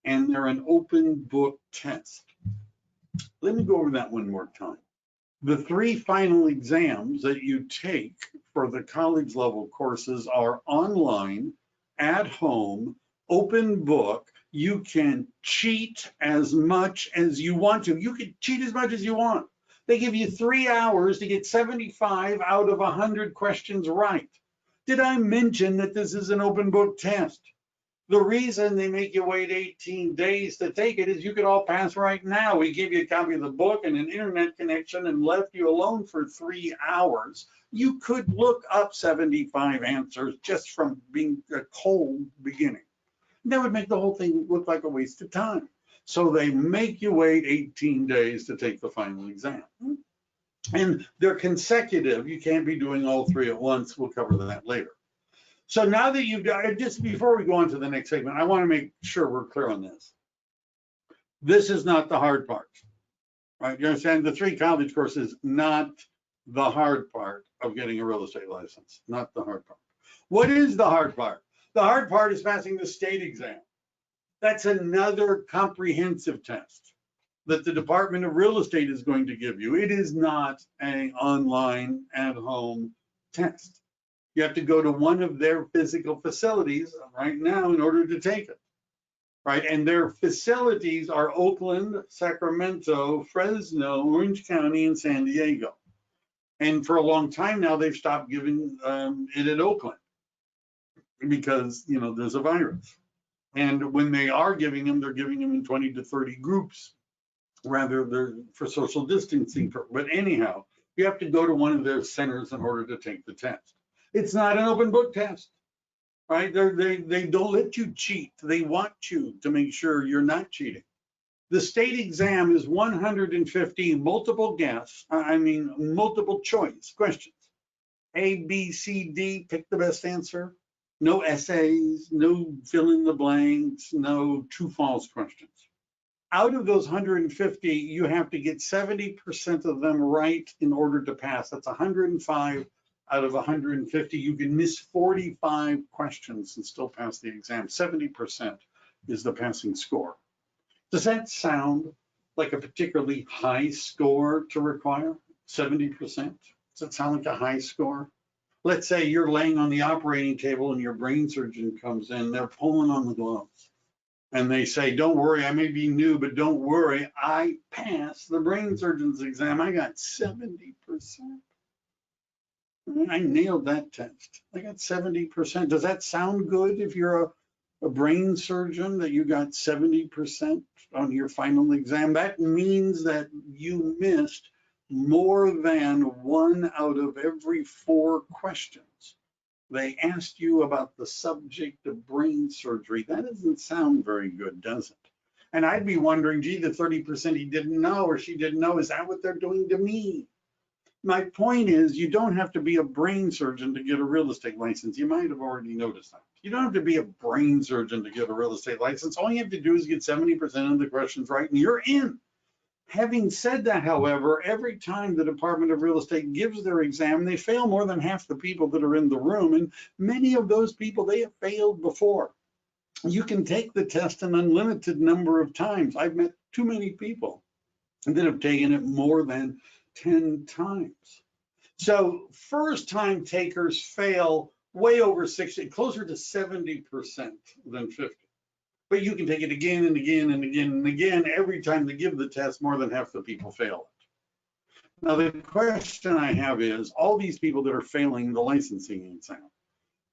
and they're an open book test. Let me go over that one more time. The 3 final exams that you take for the college level courses are online, at home, open book. You can cheat as much as you want to. You can cheat as much as you want. They give you 3 hours to get 75 out of 100 questions right. Did I mention that this is an open book test? The reason they make you wait 18 days to take it is you could all pass right now. We gave you a copy of the book and an internet connection and left you alone for 3 hours. You could look up 75 answers just from being a cold beginning. That would make the whole thing look like a waste of time. So they make you wait 18 days to take the final exam. And they're consecutive. You can't be doing all 3 at once. We'll cover that later. So now that you've got, just before we go on to the next segment, I want to make sure we're clear on this. This is not the hard part, right? You understand? The 3 college courses, not the hard part of getting a real estate license, not the hard part. What is the hard part? The hard part is passing the state exam. That's another comprehensive test that the Department of Real Estate is going to give you. It is not an online at-home test. You have to go to one of their physical facilities right now in order to take it, right? And their facilities are Oakland, Sacramento, Fresno, Orange County, and San Diego. And for a long time now, they've stopped giving it at Oakland because, there's a virus. And when they are giving them, they're giving them in 20 to 30 groups, rather than for social distancing. But anyhow, you have to go to one of their centers in order to take the test. It's not an open book test, right? They don't let you cheat. They want you to make sure you're not cheating. The state exam is 150 multiple choice questions. A, B, C, D, pick the best answer. No essays, no fill in the blanks, no true false questions. Out of those 150, you have to get 70% of them right in order to pass. That's 105 out of 150. You can miss 45 questions and still pass the exam. 70% is the passing score. Does that sound like a particularly high score to require? 70%? Does that sound like a high score? Let's say you're laying on the operating table and your brain surgeon comes in, they're pulling on the gloves. And they say, don't worry, I may be new, but don't worry, I passed the brain surgeon's exam. I got 70%. I nailed that test. I got 70%. Does that sound good if you're a brain surgeon that you got 70% on your final exam? That means that you missed more than 1 out of every 4 questions. They asked you about the subject of brain surgery. That doesn't sound very good, does it? And I'd be wondering, gee, the 30% he didn't know or she didn't know, is that what they're doing to me? my point is, you don't have to be a brain surgeon to get a real estate license. You might have already noticed that. You don't have to be a brain surgeon to get a real estate license. All you have to do is get 70% of the questions right and you're in. Having said that, however, every time the Department of Real Estate gives their exam, they fail more than half the people that are in the room. And many of those people, they have failed before. You can take the test an unlimited number of times. I've met too many people that have taken it more than 10 times. So first time takers fail way over 60, closer to 70% than 50. But you can take it again and again and again and again. Every time they give the test, more than half the people fail it. Now the question I have is, all these people that are failing the licensing exam,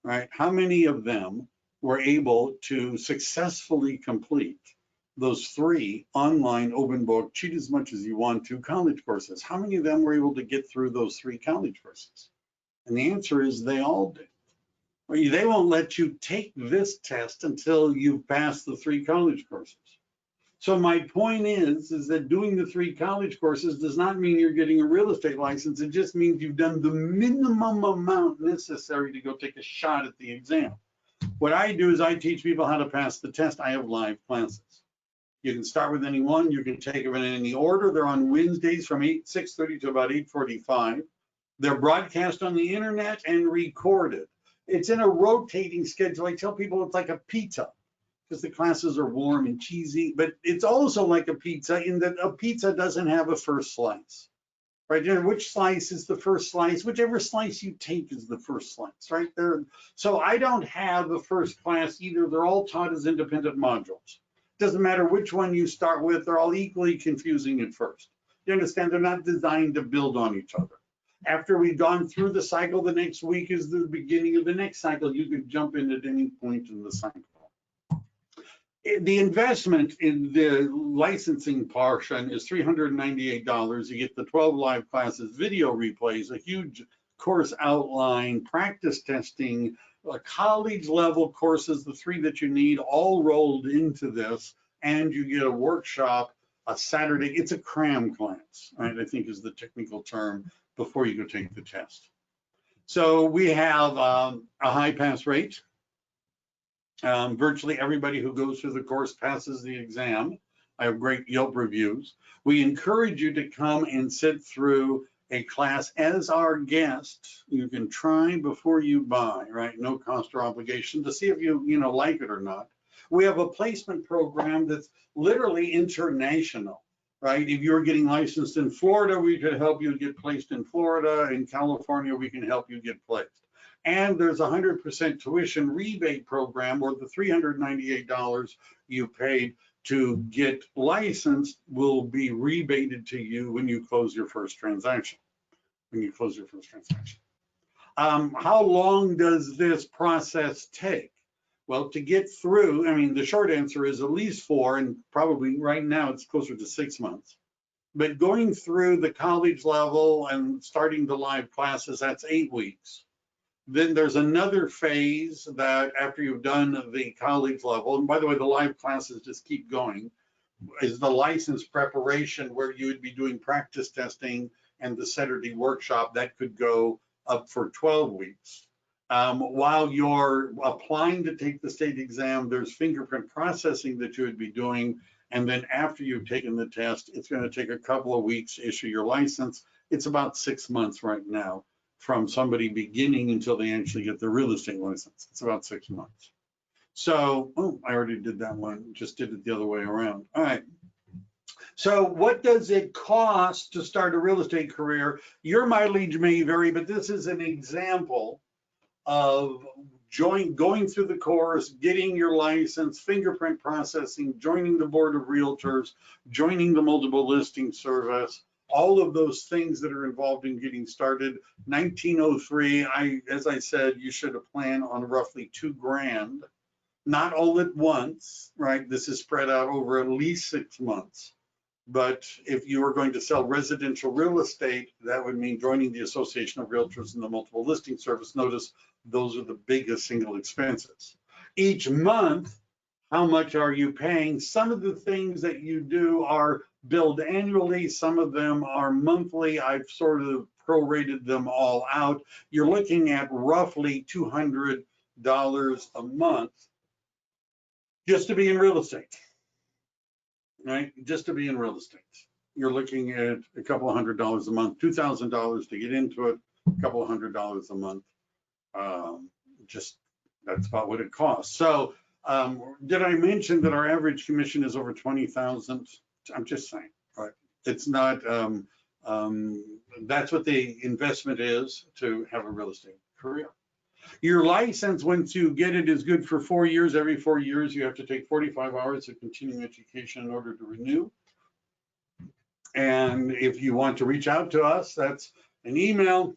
right? How many of them were able to successfully complete those 3 online open book, cheat as much as you want to college courses? How many of them were able to get through those 3 college courses? And the answer is they all did. They won't let you take this test until you've passed the 3 college courses. So my point is that doing the 3 college courses does not mean you're getting a real estate license. It just means you've done the minimum amount necessary to go take a shot at the exam. What I do is I teach people how to pass the test. I have live classes. You can start with any one. You can take them in any order. They're on Wednesdays from 6:30 to about 8:45. They're broadcast on the internet and recorded. It's in a rotating schedule. I tell people it's like a pizza because the classes are warm and cheesy, but it's also like a pizza in that a pizza doesn't have a first slice, right? You know, which slice is the first slice? Whichever slice you take is the first slice, right? So I don't have a first class either. They're all taught as independent modules. Doesn't matter which one you start with, they're all equally confusing at first. You understand? They're not designed to build on each other. After we've gone through the cycle, the next week is the beginning of the next cycle. You can jump in at any point in the cycle. The investment in the licensing portion is $398. You get the 12 live classes, video replays, a huge course outline, practice testing, college level courses, the 3 that you need, all rolled into this, and you get a workshop, a Saturday. It's a cram class, right? I think is the technical term before you go take the test. So we have a high pass rate. Virtually everybody who goes through the course passes the exam. I have great Yelp reviews. We encourage you to come and sit through a class as our guest. You can try before you buy, right? No cost or obligation to see if you like it or not. We have a placement program that's literally international, right? If you're getting licensed in Florida, we could help you get placed in Florida. In California, we can help you get placed. And there's a 100% tuition rebate program where the $398 you paid to get licensed will be rebated to you when you close your first transaction. How long does this process take? Well, to get through, I mean, the short answer is at least 4, and probably right now it's closer to 6 months. But going through the college level and starting the live classes, that's 8 weeks. Then there's another phase that after you've done the college level, and by the way, the live classes just keep going, is the license preparation where you would be doing practice testing and the Saturday workshop that could go up for 12 weeks. While you're applying to take the state exam, there's fingerprint processing that you would be doing. And then after you've taken the test, it's going to take a couple of weeks to issue your license. It's about 6 months right now from somebody beginning until they actually get their real estate license. It's about 6 months. So, oh, I already did that one, just did it the other way around. All right. So what does it cost to start a real estate career? Your mileage may vary, but this is an example of going through the course, getting your license, fingerprint processing, joining the board of realtors, joining the multiple listing service, all of those things that are involved in getting started. 1903, as I said, you should plan on roughly $2 grand, not all at once, right? This is spread out over at least 6 months. But if you are going to sell residential real estate, that would mean joining the Association of Realtors and the multiple listing service. Notice those are the biggest single expenses. Each month, how much are you paying? Some of the things that you do are billed annually. Some of them are monthly. I've sort of prorated them all out, you're looking at roughly $200 a month just to be in real estate, right? Just to be in real estate. You're looking at a couple of $100 a month, $2,000 to get into it, a couple of $100 a month. Just that's about what it costs. So did I mention that our average commission is over 20,000? I'm just saying, right? It's not, that's what the investment is to have a real estate career. Your license, once you get it, is good for 4 years. Every 4 years, you have to take 45 hours of continuing education in order to renew. And if you want to reach out to us, that's an email,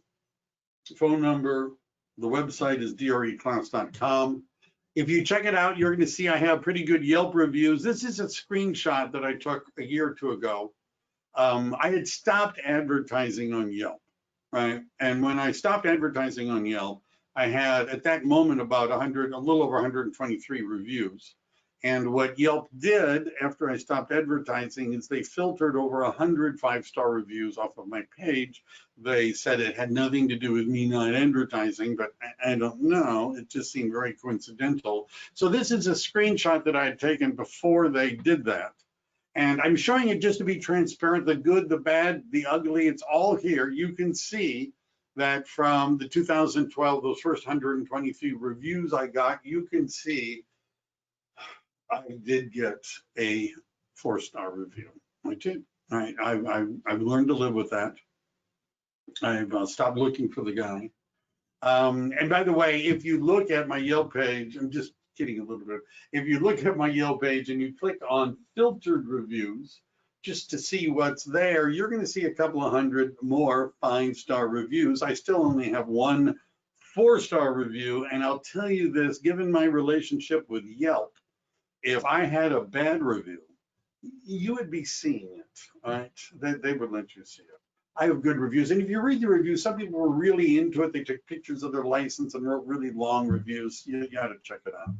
phone number. The website is dreclass.com. If you check it out, you're going to see I have pretty good Yelp reviews. This is a screenshot that I took a year or two ago. I had stopped advertising on Yelp, right? And when I stopped advertising on Yelp, I had at that moment about a little over 123 reviews. And what Yelp did after I stopped advertising is they filtered over 100 5-star reviews off of my page. They said it had nothing to do with me not advertising, but I don't know. It just seemed very coincidental. So this is a screenshot that I had taken before they did that. And I'm showing it just to be transparent, the good, the bad, the ugly, it's all here. You can see that from the 2012, those first 123 reviews I got, you can see I did get a 4-star review. I did. I've learned to live with that. I've stopped looking for the guy. And by the way, if you look at my Yelp page, I'm just kidding a little bit. If you look at my Yelp page and you click on filtered reviews, just to see what's there, you're going to see a couple of hundred more 5-star reviews. I still only have one 4-star review. And I'll tell you this, given my relationship with Yelp, if I had a bad review, you would be seeing it, right? They would let you see it. I have good reviews. And if you read the reviews, some people were really into it. They took pictures of their license and wrote really long reviews. You got to check it out.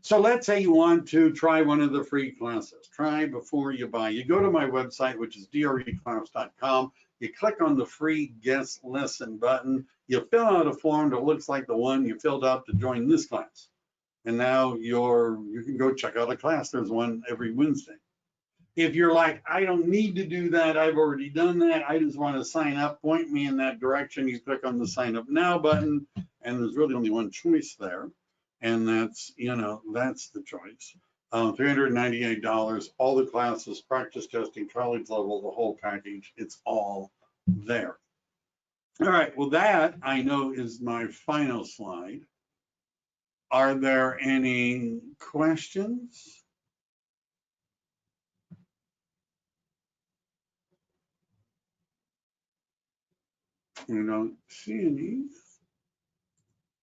So let's say you want to try one of the free classes. Try before you buy. You go to my website, which is dreclass.com. You click on the free guest lesson button. You fill out a form that looks like the one you filled out to join this class. And now you can go check out a class. There's one every Wednesday. If you're like, I don't need to do that, I've already done that, I just want to sign up, point me in that direction, you click on the sign up now button, and there's really only one choice there. And that's, that's the choice. $398, all the classes, practice testing, college level, the whole package, it's all there. All right, well, that I know is my final slide. Are there any questions? We don't see any.